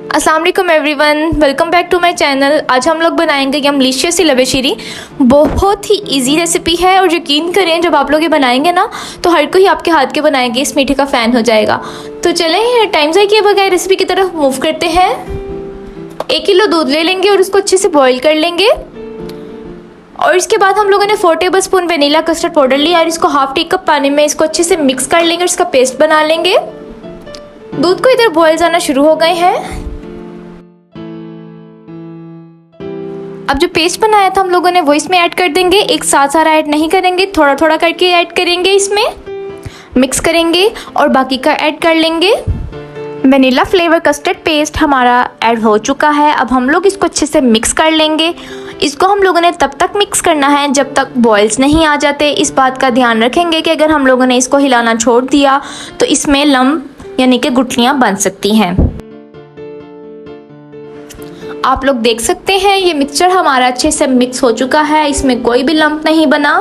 अस्सलाम वालेकुम everyone, welcome back to my channel. आज हम लोग बनाएंगे यमलिशियस लबेशिरी। बहुत ही इजी रेसिपी है और यकीन करें जब आप लोग ये बनाएंगे ना तो हर कोई आपके हाथ के बनाएंगे इस मीठे का फ़ैन हो जाएगा। तो चलें टाइम ज़ाया किए बगैर रेसिपी की तरफ मूव करते हैं। 1 किलो दूध ले लेंगे और उसको अच्छे से बॉईल कर लेंगे। और इसके बाद हम लोगों ने 4 table spoon vanilla custard powder लिया और इसको हाफ टी कप पानी में इसको अच्छे से मिक्स कर लेंगे और इसका पेस्ट बना लेंगे। दूध को इधर बॉयल जाना शुरू हो गए हैं। अब जो पेस्ट बनाया था हम लोगों ने वो इसमें ऐड कर देंगे। एक साथ सारा ऐड नहीं करेंगे, थोड़ा थोड़ा करके ऐड करेंगे। इसमें मिक्स करेंगे और बाकी का ऐड कर लेंगे। वनीला फ्लेवर कस्टर्ड पेस्ट हमारा ऐड हो चुका है। अब हम लोग इसको अच्छे से मिक्स कर लेंगे। इसको हम लोगों ने तब तक मिक्स करना है जब तक बॉयल्स नहीं आ जाते। इस बात का ध्यान रखेंगे कि अगर हम लोगों ने इसको हिलाना छोड़ दिया तो इसमें लम्ब यानी कि गुठलियाँ बन सकती हैं। आप लोग देख सकते हैं ये मिक्सचर हमारा अच्छे से मिक्स हो चुका है। इसमें कोई भी लम्प नहीं बना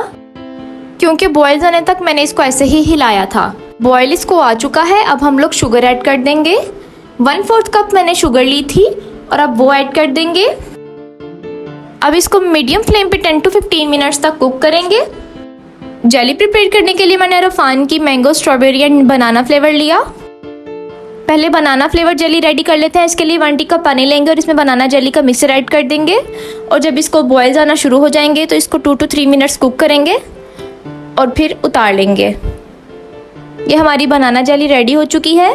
क्योंकि बॉयल जाने तक मैंने इसको ऐसे ही हिलाया था। बॉयल इसको आ चुका है। अब हम लोग शुगर ऐड कर देंगे। 1/4 कप मैंने शुगर ली थी और अब वो ऐड कर देंगे। अब इसको मीडियम फ्लेम पे 10 to 15 मिनट्स तक कुक करेंगे। जेली प्रिपेयर करने के लिए मैंने रफान की mango strawberry and banana flavour लिया। पहले बनाना फ्लेवर जेली रेडी कर लेते हैं। इसके लिए 1 टी कप पानी लेंगे और इसमें बनाना जेली का मिक्सर ऐड कर देंगे। और जब इसको बॉयल जाना शुरू हो जाएंगे तो इसको 2 to 3 मिनट्स कुक करेंगे और फिर उतार लेंगे। ये हमारी बनाना जेली रेडी हो चुकी है।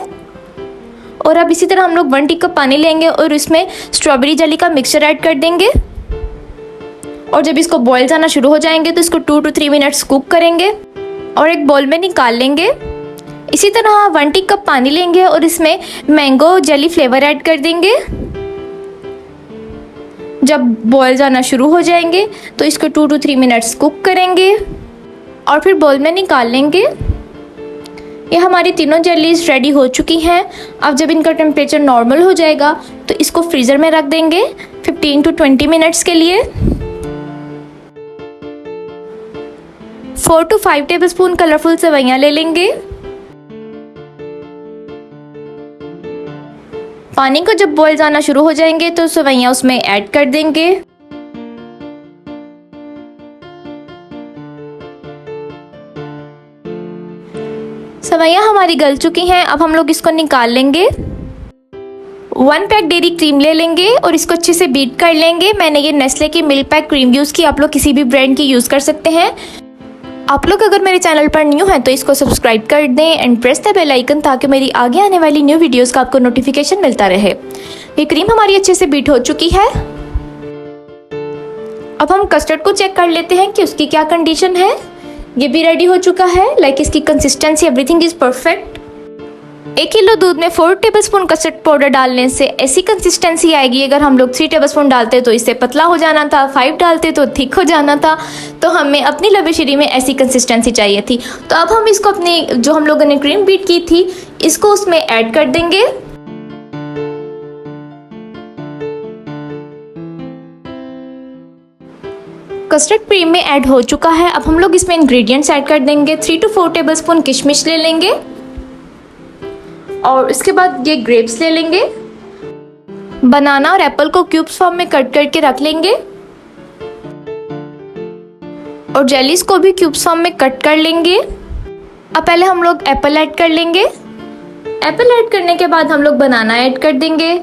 और अब इसी तरह हम लोग 1 टी कप पानी लेंगे और इसमें स्ट्रॉबेरी जेली का मिक्सचर ऐड कर देंगे। और जब इसको बॉयल जाना शुरू हो जाएंगे तो इसको 2 to 3 मिनट्स कुक करेंगे और एक बाउल में निकाल लेंगे। इसी तरह 1 टी कप पानी लेंगे और इसमें मैंगो जेली फ्लेवर ऐड कर देंगे। जब बॉयल जाना शुरू हो जाएंगे तो इसको 2 to 3 मिनट्स कुक करेंगे और फिर बाउल में निकाल लेंगे। ये हमारी तीनों जेलीज रेडी हो चुकी हैं। अब जब इनका टेम्परेचर नॉर्मल हो जाएगा तो इसको फ्रीज़र में रख देंगे 15 to 20 मिनट्स के लिए। 4 to 5 टेबल स्पून कलरफुल सेवइयाँ ले लेंगे। पानी को जब बॉयल जाना शुरू हो जाएंगे तो सेवइयाँ उसमें ऐड कर देंगे। सेवइयाँ हमारी गल चुकी हैं। अब हम लोग इसको निकाल लेंगे। 1 पैक डेयरी क्रीम ले लेंगे और इसको अच्छे से बीट कर लेंगे। मैंने ये नेस्ले की मिल्क पैक क्रीम यूज़ की। आप लोग किसी भी ब्रांड की यूज़ कर सकते हैं। आप लोग अगर मेरे चैनल पर न्यू हैं तो इसको सब्सक्राइब कर दें and press the bell icon ताकि मेरी आगे आने वाली न्यू वीडियोस का आपको नोटिफिकेशन मिलता रहे। ये क्रीम हमारी अच्छे से बीट हो चुकी है। अब हम कस्टर्ड को चेक कर लेते हैं कि उसकी क्या कंडीशन है। ये भी रेडी हो चुका है। इसकी consistency everything is perfect. 1 kilo दूध में 4 टेबल स्पून कस्टर्ड पाउडर डालने से ऐसी कंसिस्टेंसी आएगी। अगर हम लोग 3 टेबल स्पून डालते तो इससे पतला हो जाना था, 5 डालते तो थिक हो जाना था। तो हमें अपनी लबेशिरी में ऐसी कंसिस्टेंसी चाहिए थी। तो अब हम इसको अपनी जो हम लोगों ने क्रीम बीट की थी इसको उसमें ऐड कर देंगे। कस्टर्ड क्रीम में ऐड हो चुका है। अब हम लोग इसमें इंग्रेडिएंट्स ऐड कर देंगे। 3 to 4 टेबल स्पून किशमिश ले लेंगे और इसके बाद ये ग्रेप्स ले लेंगे। बनाना और एप्पल को क्यूब्स फॉर्म में कट करके रख लेंगे और जेलीज को भी क्यूब्स फॉर्म में कट कर लेंगे। अब पहले हम लोग एप्पल ऐड कर लेंगे। एप्पल ऐड करने के बाद हम लोग बनाना ऐड कर देंगे।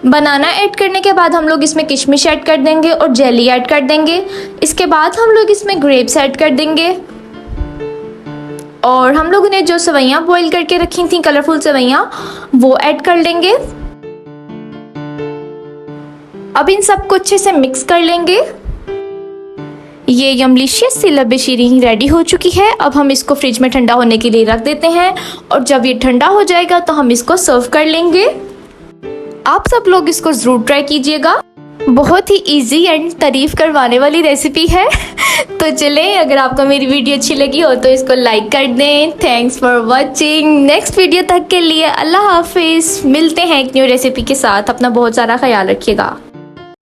बनाना ऐड करने के बाद हम लोग इसमें किशमिश ऐड कर देंगे और जेली ऐड कर देंगे। इसके बाद हम लोग इसमें ग्रेप्स ऐड कर देंगे और हम लोगों ने जो सेवइयाँ बॉईल करके रखी थी कलरफुल सेवइयाँ वो ऐड कर लेंगे। अब इन सबको अच्छे से मिक्स कर लेंगे। ये यमलिशियस सी लबेशिरी रेडी हो चुकी है। अब हम इसको फ्रिज में ठंडा होने के लिए रख देते हैं और जब ये ठंडा हो जाएगा तो हम इसको सर्व कर लेंगे। आप सब लोग इसको ज़रूर ट्राई कीजिएगा। बहुत ही इजी एंड तारीफ करवाने वाली रेसिपी है। तो चलें, अगर आपको मेरी वीडियो अच्छी लगी हो तो इसको लाइक कर दें। Thanks for watching. Next video तक के लिए अल्लाह हाफिज़। मिलते हैं एक न्यू रेसिपी के साथ। अपना बहुत सारा ख्याल रखिएगा।